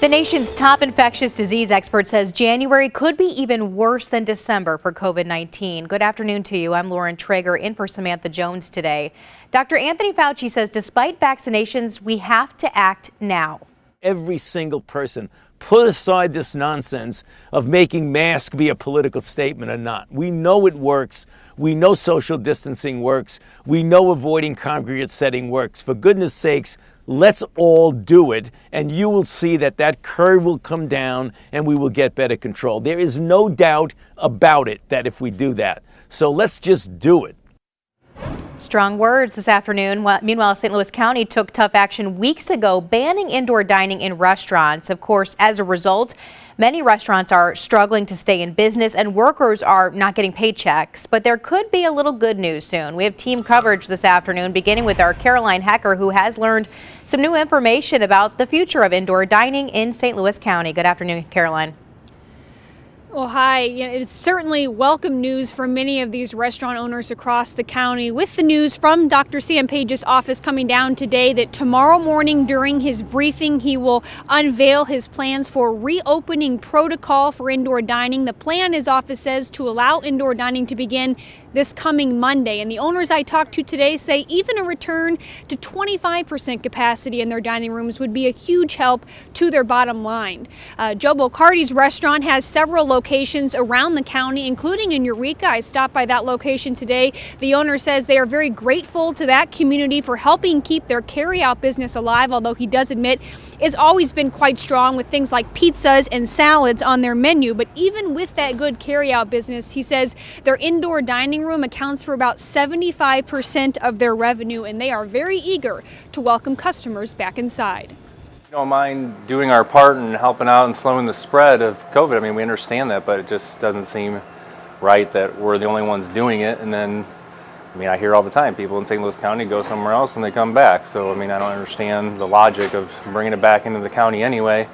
The nation's top infectious disease expert says January could be even worse than December for COVID-19. Good afternoon to you. I'm Lauren Traeger in for Samantha Jones today. Dr. Anthony Fauci says despite vaccinations, we have to act now. Every single person, put aside this nonsense of making masks be a political statement or not. We know it works. We know social distancing works. We know avoiding congregate setting works. For goodness sakes, let's all do it, and you will see that that curve will come down and we will get better control. There is no doubt about it that if we do that. So let's just do it. Strong words this afternoon. Meanwhile, St. Louis County took tough action weeks ago, banning indoor dining in restaurants. Of course, as a result, many restaurants are struggling to stay in business and workers are not getting paychecks. But there could be a little good news soon. We have team coverage this afternoon, beginning with our Caroline Hecker, who has learned some new information about the future of indoor dining in St. Louis County. Good afternoon, Caroline. Well, hi. It's certainly welcome news for many of these restaurant owners across the county, with the news from Dr. Sam Page's office coming down today that tomorrow morning during his briefing, he will unveil his plans for reopening protocol for indoor dining. The plan, his office says, to allow indoor dining to begin this coming Monday. And the owners I talked to today say even a return to 25% capacity in their dining rooms would be a huge help to their bottom line. Joe Bocardi's restaurant has several locations around the county, including in Eureka. I stopped by that location today. The owner says they are very grateful to that community for helping keep their carry-out business alive, although he does admit it's always been quite strong with things like pizzas and salads on their menu. But even with that good carry-out business, he says their indoor dining room accounts for about 75% of their revenue, and they are very eager to welcome customers back inside. Don't mind doing our part and helping out and slowing the spread of COVID. I mean, we understand that, but it just doesn't seem right that we're the only ones doing it. And then, I mean, I hear all the time people in St. Louis County go somewhere else and they come back. So, I mean, I don't understand the logic of bringing it back into the county anyway.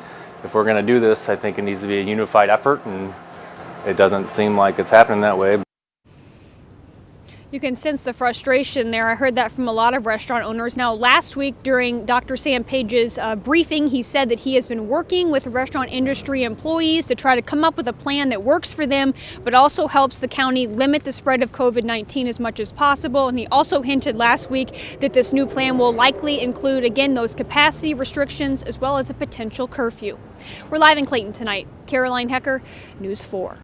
If we're going to do this, I think it needs to be a unified effort, and it doesn't seem like it's happening that way. You can sense the frustration there. I heard that from a lot of restaurant owners. Now, last week during Dr. Sam Page's briefing, he said that he has been working with restaurant industry employees to try to come up with a plan that works for them, but also helps the county limit the spread of COVID-19 as much as possible. And he also hinted last week that this new plan will likely include, again, those capacity restrictions as well as a potential curfew. We're live in Clayton tonight. Caroline Hecker, News 4.